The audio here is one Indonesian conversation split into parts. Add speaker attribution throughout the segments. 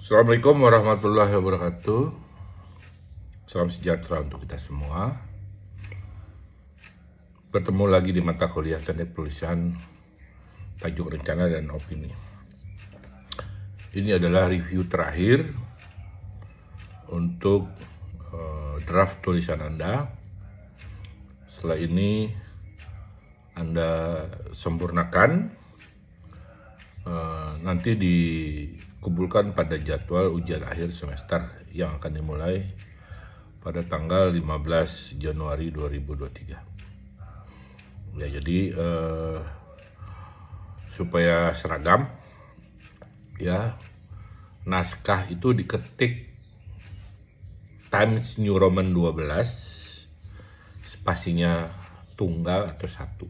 Speaker 1: Assalamualaikum warahmatullahi wabarakatuh. Salam sejahtera untuk kita semua. Bertemu lagi di mata kuliah teknik penulisan tajuk rencana dan opini. Ini adalah review terakhir untuk draft tulisan Anda. Setelah ini Anda sempurnakan, nanti dikumpulkan pada jadwal ujian akhir semester yang akan dimulai pada tanggal 15 Januari 2023. Ya, jadi supaya seragam, ya, naskah itu diketik Times New Roman 12, spasinya tunggal atau satu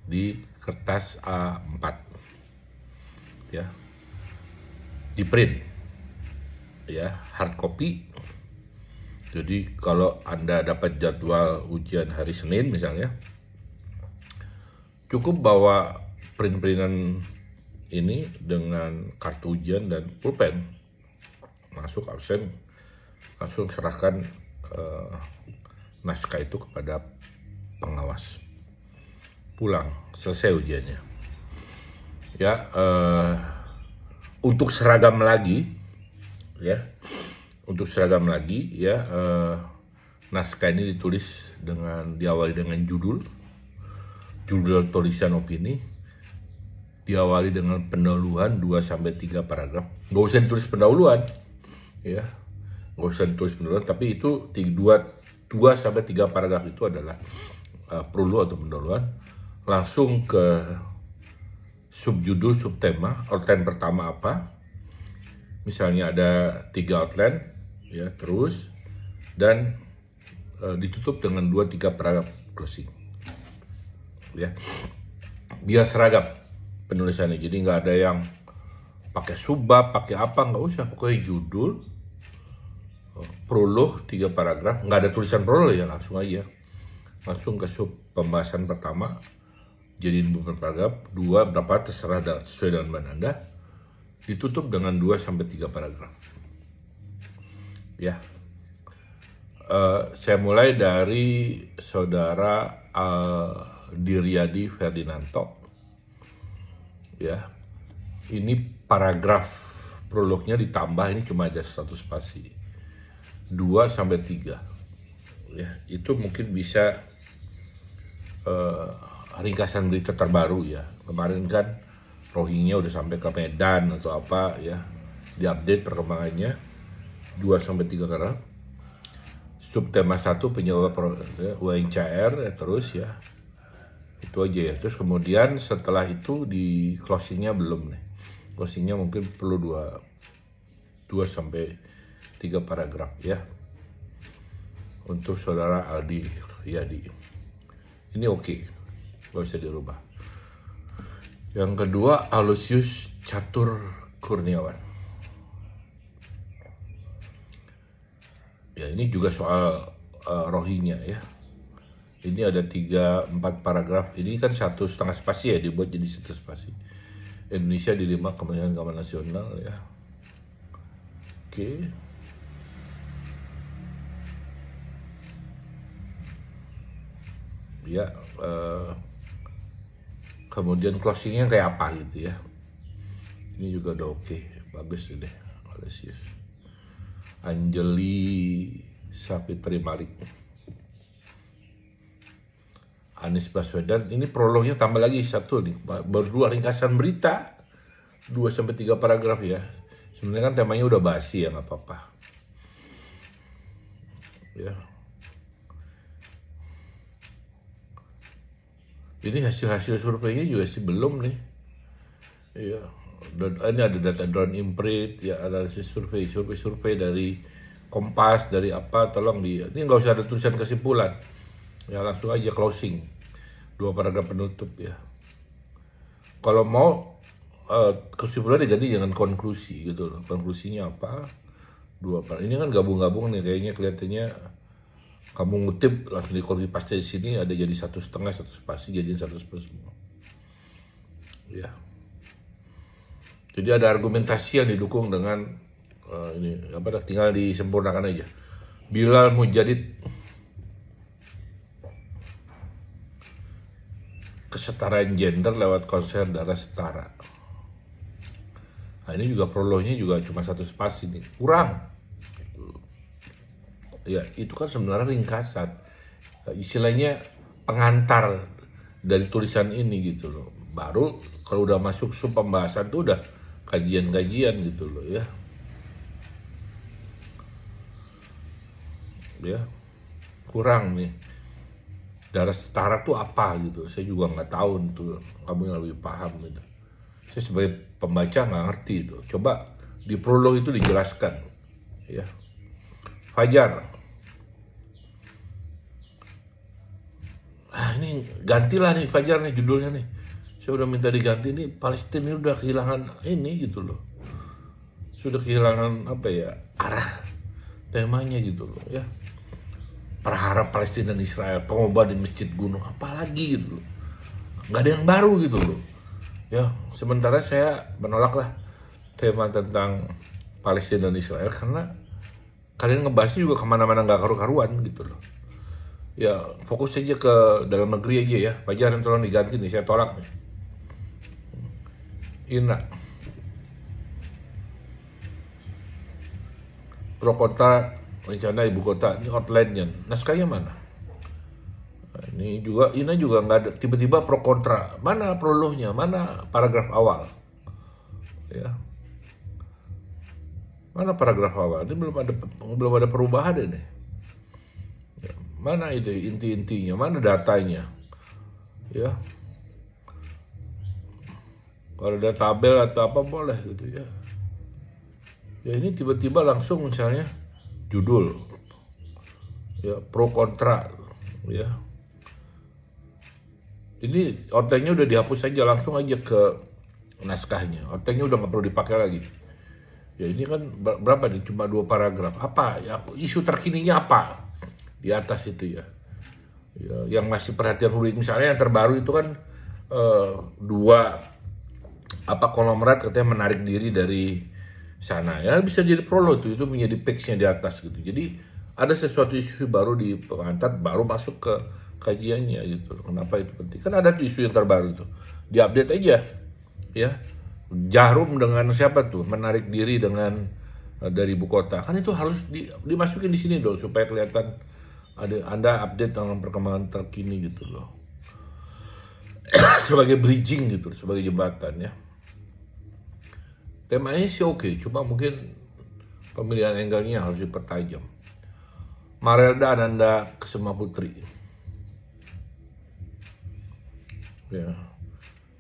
Speaker 1: di kertas A4, ya, di print, ya, hard copy. Jadi kalau Anda dapat jadwal ujian hari Senin misalnya, cukup bawa print-printan ini dengan kartu ujian dan pulpen, masuk absen, langsung serahkan naskah itu kepada pengawas. Pulang, selesai ujiannya. Ya, untuk seragam lagi, ya, naskah ini ditulis diawali dengan judul tulisan opini, diawali dengan pendahuluan 2-3 paragraf. Nggak usah ditulis pendahuluan, ya, nggak usah ditulis pendahuluan, tapi itu 2-3 paragraf itu adalah prolog atau pendahuluan. Langsung ke subjudul, subtema, outline pertama apa, misalnya ada 3 outline, ya, terus, dan ditutup dengan 2-3 paragraf closing, ya, biar seragam penulisannya. Jadi nggak ada yang pakai subbab, pakai apa, nggak usah, pokoknya judul, prolog 3 paragraf, nggak ada tulisan prolog, ya, langsung aja, langsung ke sub pembahasan pertama, jadiin beberapa paragraf, 2 berapa terserah sesuai dengan bahan Anda, ditutup dengan 2-3 paragraf, ya. Saya mulai dari saudara Aldiryadi Ferdinanto, ya. Ini paragraf prolognya ditambah, ini cuma ada 1 spasi, 2-3, ya. Itu mungkin bisa ringkasan berita terbaru, ya. Kemarin kan Rohingya udah sampai ke Medan atau apa, ya, diupdate perkembangannya, 2-3 paragraf. Subtema 1 penyebab UNHCR, ya, terus, ya, itu aja, ya. Terus kemudian setelah itu di closingnya belum nih, closingnya mungkin perlu 2-3 paragraf, ya, untuk saudara Aldi Yadi. Ini oke, gak bisa dirubah. Yang kedua, Aloysius Catur Kurniawan. Ya, ini juga soal Rohingya, ya. Ini ada 3-4 paragraf. Ini kan 1,5 spasi, ya, dibuat jadi 1 spasi. Indonesia dilema kepentingan keamanan nasional, ya. Oke. Ya, kemudian closingnya kayak apa gitu, ya. Ini juga udah oke, bagus deh. Aloysius. Anjeli Sapitri Malik, Anies Baswedan. Ini prolognya tambah lagi 1 nih, baru 2 ringkasan berita, 2-3 paragraf, ya. Sebenarnya kan temanya udah basi, ya, nggak apa-apa, ya. Ini hasil surveinya juga sih belum nih, ya. Ini ada data drone imprint, ya, analisis survei dari Kompas, dari apa, tolong ini nggak usah ada tulisan kesimpulan, ya, langsung aja closing, 2 paragraf penutup, ya. Kalau mau kesimpulan diganti dengan konklusi gitu loh. Konklusinya apa, 2 paragraf. Ini kan gabung-gabung nih, kayaknya kelihatannya kamu ngutip langsung di copy paste di sini, ada jadi 1,5, 1 spasi, jadi 1 spasi semua, ya. Jadi ada argumentasi yang didukung dengan ini apa, tinggal disempurnakan aja. Bilal Mujadid, kesetaraan gender lewat konser darah setara. Nah, ini juga prolognya juga cuma 1 spasi nih, kurang. Ya, itu kan sebenarnya ringkasan. Istilahnya pengantar dari tulisan ini gitu loh. Baru kalau udah masuk sub pembahasan tuh udah kajian-kajian gitu loh ya. Ya, kurang nih. Darah setara tuh apa gitu. Saya juga nggak tahu tuh. Kamu yang lebih paham gitu. Saya sebagai pembaca nggak ngerti itu. Coba di prolog itu dijelaskan. Ya. Fajar. Ini gantilah nih Fajar nih judulnya nih. Saya udah minta diganti nih, Palestina ini udah kehilangan ini gitu loh. Sudah kehilangan apa ya, arah temanya gitu loh ya. Perharap Palestina dan Israel, pengobat di masjid gunung, apalagi gitu loh. Nggak ada yang baru gitu loh. Ya, sementara saya menolaklah tema tentang Palestina dan Israel karena kalian ngebahasnya juga kemana-mana nggak karu-karuan gitu loh. Ya, fokus aja ke dalam negeri aja ya. Fajar yang tolong diganti nih, saya tolak nih. Ina. Pro kota, rencana ibu kota, ini outline-nya. Naskahnya mana? Nah, ini juga, Ina juga nggak ada, tiba-tiba pro kontra. Mana prolognya, mana paragraf awal? Ya. Mana paragraf awal? Ini belum ada perubahan ini. Ya. Mana itu inti-intinya, mana datanya? Ya. Kalau ada tabel atau apa boleh gitu ya. Ya ini tiba-tiba langsung misalnya judul, ya pro kontra, ya. Ini outline-nya udah dihapus aja, langsung aja ke naskahnya. Outline-nya udah nggak perlu dipakai lagi. Ya ini kan berapa nih? Cuma 2 paragraf. Apa? Ya, isu terkininya apa? Di atas itu ya. Ya yang masih perhatian publik misalnya yang terbaru itu kan 2 apa konglomerat katanya menarik diri dari sana ya, bisa jadi prolog itu menjadi page-nya di atas gitu. Jadi ada sesuatu isu baru di pengantar, baru masuk ke kajiannya gitu. Kenapa itu penting? Kan ada tuh isu yang terbaru itu, diupdate aja ya. Jarum dengan siapa tuh menarik diri dengan dari ibu kota, kan itu harus dimasukin di sini dong supaya kelihatan ada Anda update dengan perkembangan terkini gitu loh. Sebagai bridging gitu, sebagai jembatan ya. Temanya sih oke, cuma mungkin pemilihan angle-nya harus dipertajam. Marelda Ananda Kesuma Putri. Ya.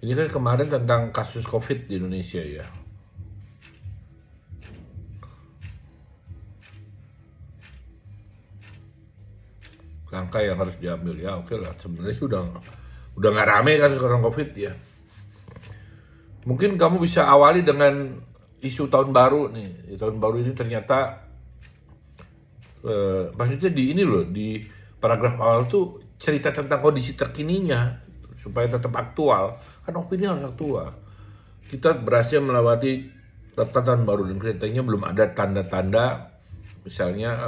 Speaker 1: Ini kan kemarin tentang kasus COVID di Indonesia ya. Langkah yang harus diambil ya, oke lah. Sebenarnya udah nggak rame kasus COVID ya. Mungkin kamu bisa awali dengan isu tahun baru nih. Di tahun baru ini ternyata maksudnya di ini loh, di paragraf awal tuh cerita tentang kondisi terkininya supaya tetap aktual. Kan opini harus aktual. Kita berhasil melewati tahun baru dan kelihatannya belum ada tanda-tanda misalnya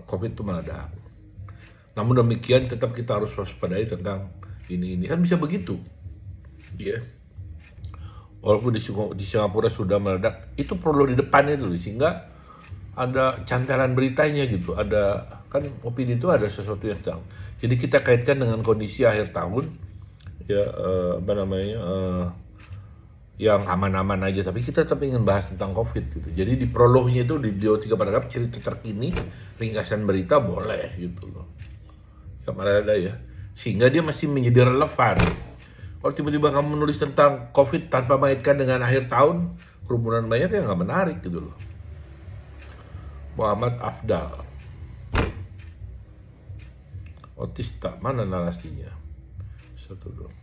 Speaker 1: COVID itu meledak. Namun demikian tetap kita harus waspadai tentang ini kan bisa begitu. Ya. Yeah. Walaupun di Singapura sudah meledak, itu perlu di depannya dulu sehingga ada cantelan beritanya gitu. Ada kan opini itu ada sesuatu yang tahu. Jadi kita kaitkan dengan kondisi akhir tahun ya yang aman-aman aja, tapi kita tetap ingin bahas tentang COVID gitu. Jadi di prolognya itu di 3 paragraf cerita terkini, ringkasan berita boleh gitu loh. Kemarin ada ya, sehingga dia masih menjadi relevan. Kalau tiba-tiba kamu menulis tentang COVID tanpa mengaitkan dengan akhir tahun, kerumunan banyak ya nggak menarik gitu loh. Muhammad Afdal. Otista, mana narasinya? Satu dong.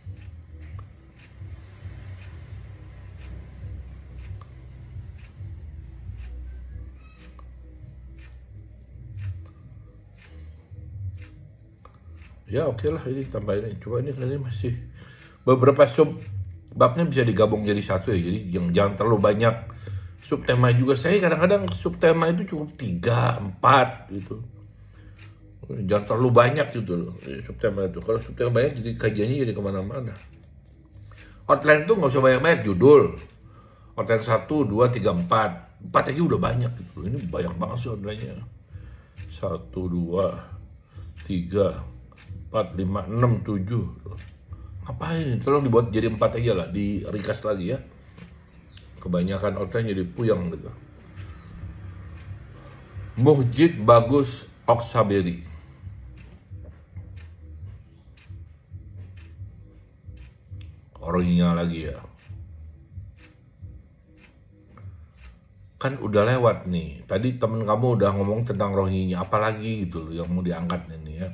Speaker 1: Ya oke lah, ini tambahin. Coba ini kali masih beberapa sub babnya bisa digabung jadi satu ya, jadi jangan terlalu banyak subtema juga. Saya kadang-kadang subtema itu cukup 3, 4 gitu. Jangan terlalu banyak gitu loh subtema itu. Kalau subtema banyak jadi kajiannya jadi kemana-mana. Outline tuh nggak usah banyak-banyak, judul. Outline 1, 2, 3, 4. 4 aja udah banyak gitu. Ini banyak banget sih outline-nya. 1, 2, 3, 4, 5, 6, 7. Ngapain? Tolong dibuat jadi 4 aja lah, di ringkas lagi ya. Kebanyakan outline jadi puyeng gitu. Muhjid Bagus Oksaberi. Rohingya lagi ya. Kan udah lewat nih. Tadi temen kamu udah ngomong tentang Rohingya, apalagi gitu loh yang mau diangkat ini ya.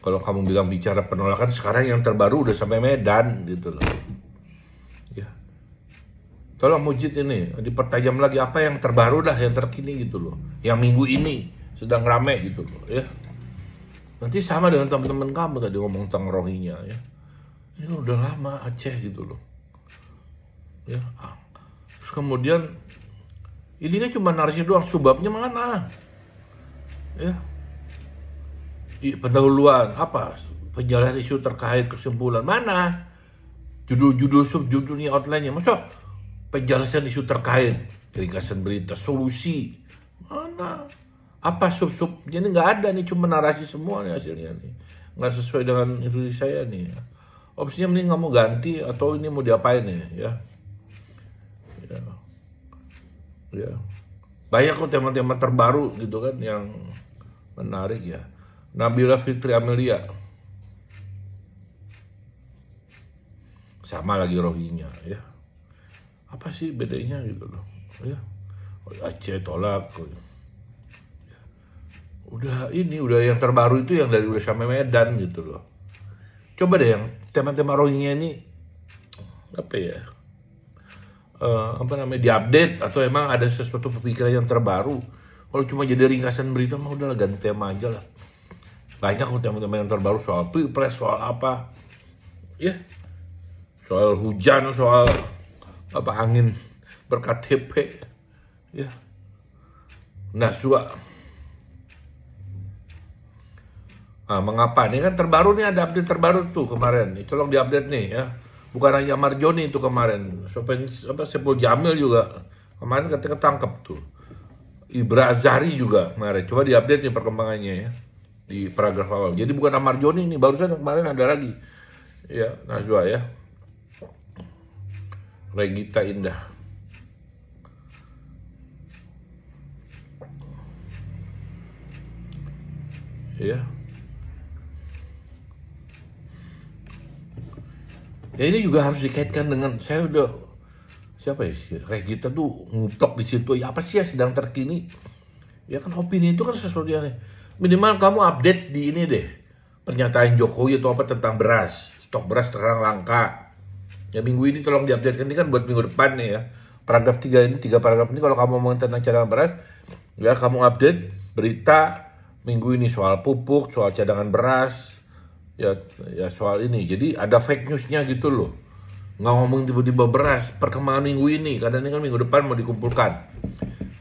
Speaker 1: Kalau kamu bilang bicara penolakan, sekarang yang terbaru udah sampai Medan gitu loh. Ya. Tolong Mujid ini dipertajam lagi apa yang terbaru dah, yang terkini gitu loh. Yang minggu ini sedang rame gitu loh ya. Nanti sama dengan teman-teman kamu tadi ngomong tentang Rohingya ya. Ini udah lama Aceh gitu loh. Ya. Terus kemudian ini kan cuma narasi doang, sebabnya mana? Ya. Pendahuluan apa? Penjelasan isu terkait kesimpulan mana? Judul-judul subjudulnya outline-nya. Masa penjelasan isu terkait, ringkasan berita, solusi. Mana? Apa sub-subnya ini nggak ada nih, cuma narasi semua nih hasilnya nih. Nggak sesuai dengan instruksi saya nih. Opsinya mending nggak mau ganti atau ini mau diapain nih ya. Ya. Ya. Banyak kok tema-tema terbaru gitu kan yang menarik ya. Nabila Fitri Amelia. Sama lagi Rohingya ya. Apa sih bedanya gitu loh ya. Aceh tolak. Ya. Udah yang terbaru itu yang dari udah sampai Medan gitu loh. Coba deh yang tema-tema Rohingya ini apa ya? Diupdate atau emang ada sesuatu pemikiran yang terbaru. Kalau cuma jadi ringkasan berita mah udah ganti tema aja lah. Banyak kok tema-tema yang terbaru soal pilpres, soal apa ya, soal hujan, soal apa angin ber-KTP ya, Naswa. Mengapa nih kan terbaru nih, ada update terbaru tuh kemarin nih, tolong diupdate nih ya. Bukan hanya Marjoni itu kemarin, Saipul Jamil juga kemarin katanya ketangkep tuh. Ibra Azhari juga kemarin, coba diupdate nih perkembangannya ya di paragraf awal. Jadi bukan Marjoni nih, barusan kemarin ada lagi ya, Najwa ya, Regita Indah ya. Ya ini juga harus dikaitkan dengan, saya udah siapa ya, Regita tuh nguplok di situ ya, apa sih yang sedang terkini ya kan. Opini itu kan sesuatu yang minimal kamu update di ini deh, pernyataan Jokowi atau apa tentang beras, stok beras sekarang langka ya, minggu ini tolong diupdate. Ini kan buat minggu depan nih ya, paragraf 3 ini, 3 paragraf ini kalau kamu ngomong tentang cadangan beras ya, kamu update berita minggu ini soal pupuk, soal cadangan beras ya soal ini. Jadi ada fake newsnya gitu loh, nggak ngomong tiba-tiba beras perkembangan minggu ini, karena ini kan minggu depan mau dikumpulkan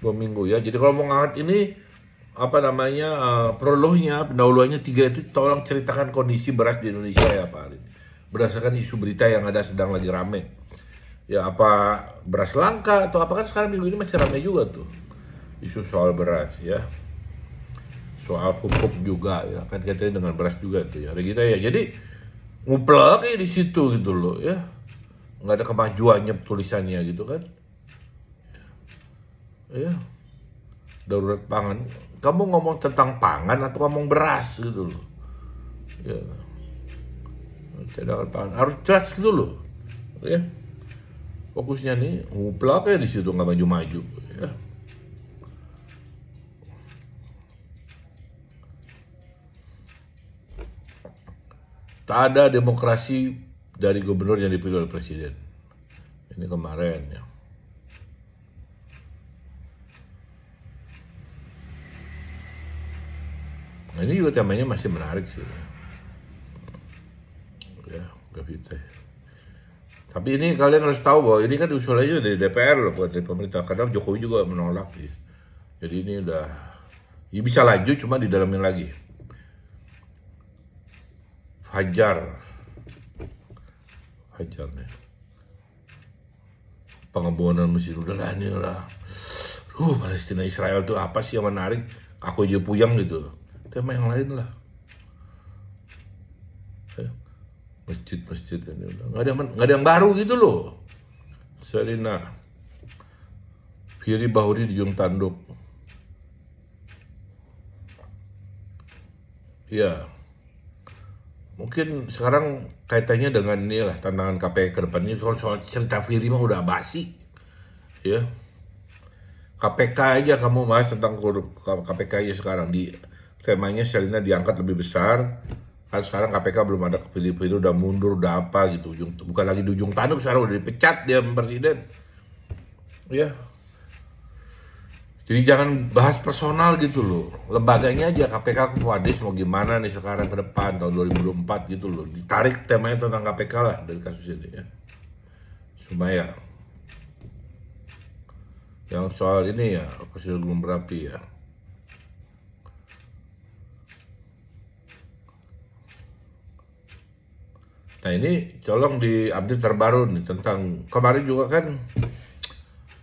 Speaker 1: 2 minggu ya. Jadi kalau mau ngangkat ini prolognya, pendahuluannya 3 itu, tolong ceritakan kondisi beras di Indonesia ya Pak Ali, berdasarkan isu berita yang ada sedang lagi rame ya, apa beras langka atau apa, kan sekarang minggu ini masih rame juga tuh isu soal beras ya, soal pupuk juga ya kan, katanya dengan beras juga tuh ya Regita ya. Jadi nguplek di situ gitu loh ya, nggak ada kemajuannya tulisannya gitu kan ya. Darurat pangan, kamu ngomong tentang pangan atau ngomong beras gitu loh ya, cadangan pangan harus jelas gitu loh ya. Fokusnya nih nguplek di situ, nggak maju-maju ya. Tak ada demokrasi dari gubernur yang dipilih oleh presiden. Ini kemarin ya. Nah, ini juga temanya masih menarik sih. Ya, Gavita. Tapi ini kalian harus tahu bahwa ini kan usulannya dari DPR loh, bukan dari pemerintah. Karena Jokowi juga menolak. Ya. Jadi ini udah, ya bisa lanjut, cuma didalamin lagi. Fajar nih. Pengeboman mesin, udahlah ini lah. Palestina Israel tuh apa sih yang menarik? Aku aja puyeng gitu. Tema yang lain lah. Masjid ini udah nggak ada yang baru gitu loh. Selina Firi Bahuri di Ujung Tanduk. Ya, mungkin sekarang kaitannya dengan inilah tantangan KPK ke depannya. Kalau soal cerita Firi mah udah basi, ya. KPK aja kamu bahas tentang KPK aja sekarang di temanya Selina diangkat lebih besar. Kan sekarang KPK belum ada kepilih-pilih, udah mundur, udah apa gitu. Bukan lagi di ujung tanduk, sekarang udah dipecat dia presiden. Ya. Jadi jangan bahas personal gitu loh. Lembaganya aja, KPK Kuadis mau gimana nih sekarang ke depan, tahun 2024 gitu loh. Ditarik temanya tentang KPK lah dari kasus ini ya. Supaya yang soal ini ya, Presiden Gunung Berapi ya. Nah ini colong di update terbaru nih tentang kemarin juga kan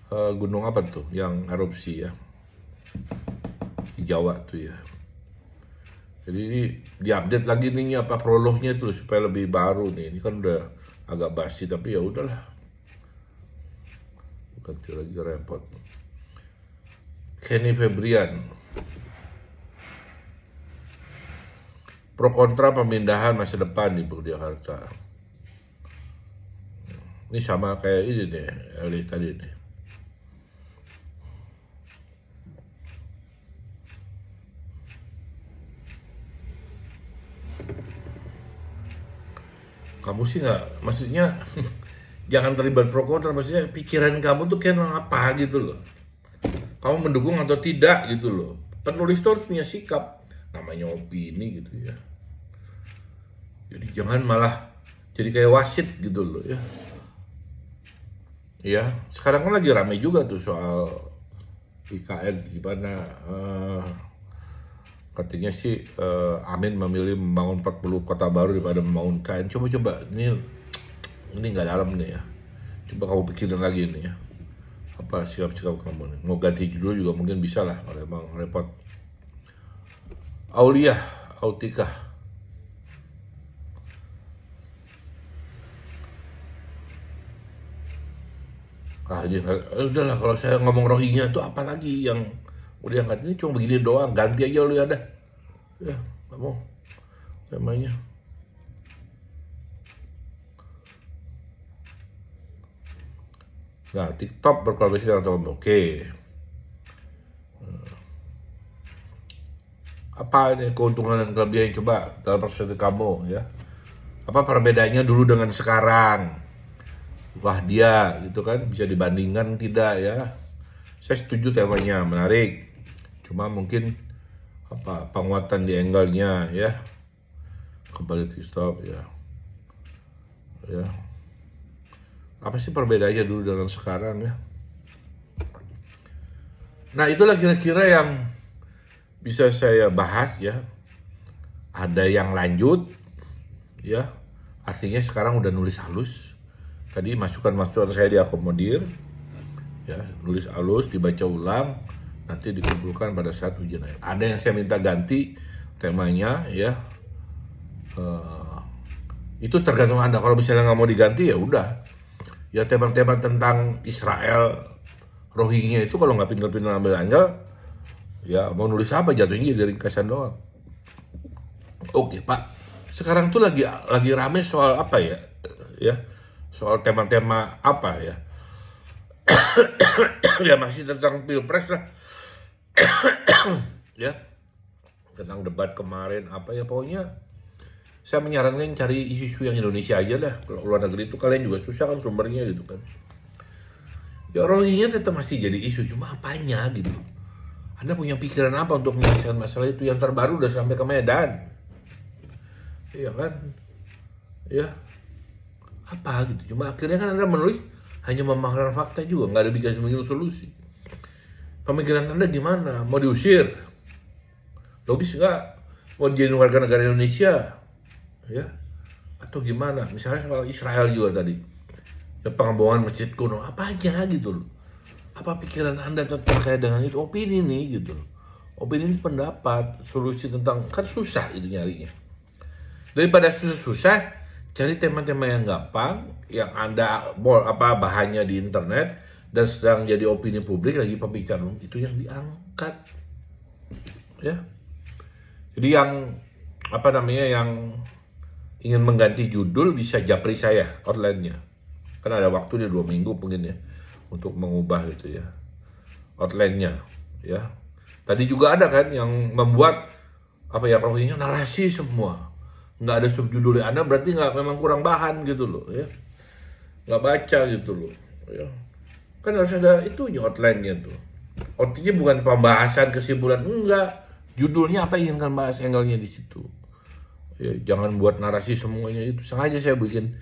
Speaker 1: gunung apa tuh yang erupsi ya di Jawa tuh ya. Jadi ini diupdate lagi nih apa prolognya tuh supaya lebih baru nih. Ini kan udah agak basi tapi ya udahlah. Ganti lagi repot. Kenny Febrian. Pro kontra pemindahan masa depan di Yogyakarta. Ini sama kayak ini nih, Elis tadi nih. Kamu sih nggak, maksudnya jangan terlibat pro kontra, maksudnya pikiran kamu tuh kayak apa gitu loh. Kamu mendukung atau tidak gitu loh. Penulis itu harus punya sikap, namanya opini gitu ya. Jadi jangan malah jadi kayak wasit gitu loh ya. Ya, sekarang kan lagi rame juga tuh soal IKN di mana katanya sih Amin memilih membangun 40 kota baru daripada membangun IKN. Coba ini nggak dalam nih ya. Coba kamu pikirin lagi nih ya. Apa sikap-sikap kamu nih? Mau ganti judul juga mungkin bisa lah kalau emang repot. Autika. Udahlah kalau saya ngomong Rohingya itu apalagi yang udah angkat ini cuma begini doang, ganti aja lu ada. Ya, nggak mau namanya. Nah, TikTok berkolaborasi dengan Tom. Oke. Apa ini keuntungan dan kelebihan coba dalam perspektif kamu ya? Apa perbedaannya dulu dengan sekarang? Wah dia gitu kan bisa dibandingkan tidak ya? Saya setuju temanya menarik. Cuma mungkin apa penguatan di angle-nya ya. Kembali TikTok ya. Ya. Apa sih perbedaannya dulu dengan sekarang ya? Nah itulah kira-kira yang bisa saya bahas ya. Ada yang lanjut ya. Artinya sekarang udah nulis halus. Tadi masukan-masukan saya diakomodir, ya, nulis halus, dibaca ulang, nanti dikumpulkan pada saat ujian akhir. Ada yang saya minta ganti temanya, ya, itu tergantung Anda. Kalau misalnya nggak mau diganti ya udah, ya tema-tema tentang Israel, Rohingya itu kalau nggak pintar-pintar ambil angle, ya mau nulis apa jatuhnya dari ringkasan doang. Oke Pak, sekarang tuh lagi rame soal apa ya? Soal tema-tema apa ya? Ya masih tentang pilpres lah. Ya, tentang debat kemarin apa ya, pokoknya saya menyarankan cari isu-isu yang Indonesia aja lah. Kalau luar negeri itu kalian juga susah kan sumbernya gitu kan. Ya Rohingya tetap masih jadi isu, cuma apanya gitu. Anda punya pikiran apa untuk menyelesaikan masalah itu? Yang terbaru udah sampai ke Medan. Iya kan? Ya. Apa gitu. Cuma akhirnya kan Anda menulis hanya memaparkan fakta juga, nggak ada bikin solusi. Pemikiran Anda gimana? Mau diusir? Logis nggak? Mau jadi warga negara Indonesia? Ya? Atau gimana? Misalnya kalau Israel juga tadi, ya pengembangan masjid kuno, apa aja gitu loh. Apa pikiran Anda terkait dengan itu? Opini nih gitu loh. Opini ini pendapat, solusi tentang, kan susah itu nyarinya. Daripada susah-susah, cari tema-tema yang gampang, yang Anda bahannya di internet dan sedang jadi opini publik lagi pembicaraan, itu yang diangkat. Ya. Jadi yang yang ingin mengganti judul bisa japri saya outline-nya. Kan ada waktu dia 2 minggu mungkin ya untuk mengubah gitu ya outline-nya ya. Tadi juga ada kan yang membuat profilnya narasi semua, nggak ada subjudulnya. Anda berarti memang kurang bahan gitu loh ya, nggak baca gitu loh ya. Kan harus ada itunya outline-nya tuh. Outline-nya bukan pembahasan kesimpulan, enggak. Judulnya apa yang inginkan bahas, angle-nya di situ. Ya, jangan buat narasi semuanya itu. Sengaja saya bikin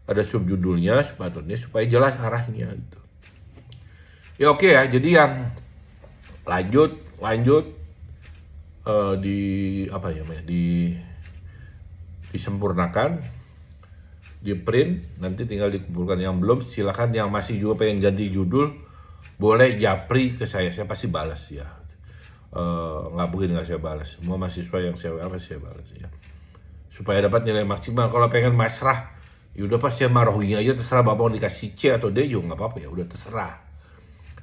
Speaker 1: ada subjudulnya sepatutnya supaya jelas arahnya gitu. Ya oke ya, jadi yang lanjut disempurnakan, di print, nanti tinggal dikumpulkan. Yang belum silakan, yang masih juga pengen ganti judul boleh japri ke saya pasti balas ya. Nggak mungkin nggak saya balas. Semua mahasiswa yang saya balas ya, supaya dapat nilai maksimal. Kalau pengen masrah, yaudah pas saya marohinya aja, terserah Bapak mau dikasih C atau D juga nggak apa-apa, ya udah terserah.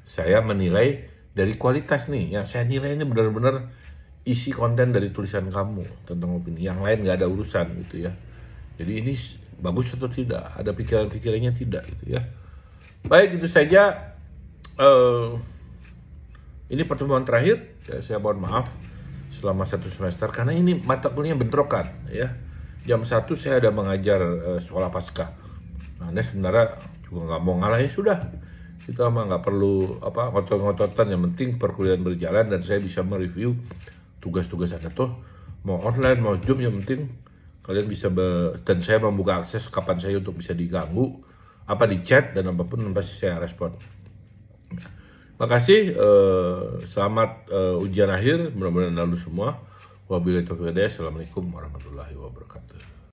Speaker 1: Saya menilai dari kualitas nih, yang saya nilai ini benar-benar isi konten dari tulisan kamu tentang opini. Yang lain nggak ada urusan gitu ya. Jadi ini bagus atau tidak, ada pikiran-pikirannya tidak gitu ya. Baik, itu saja. Ini pertemuan terakhir ya, saya mohon maaf selama 1 semester karena ini mata kuliah bentrokan ya. Jam 1 saya ada mengajar sekolah pasca. Nah, Anda sebenarnya juga nggak mau ngalah, ya sudah, kita mah nggak perlu ngotot-ngototan, yang penting perkuliahan berjalan dan saya bisa mereview tugas-tugas Anda tuh mau online mau Zoom, yang penting kalian bisa dan saya membuka akses kapan saya untuk bisa diganggu, di chat dan apapun pasti saya respon. Makasih, selamat ujian akhir, mudah-mudahan lalu semua. Wabillahi taufiq wal hidayah. Assalamualaikum warahmatullahi wabarakatuh.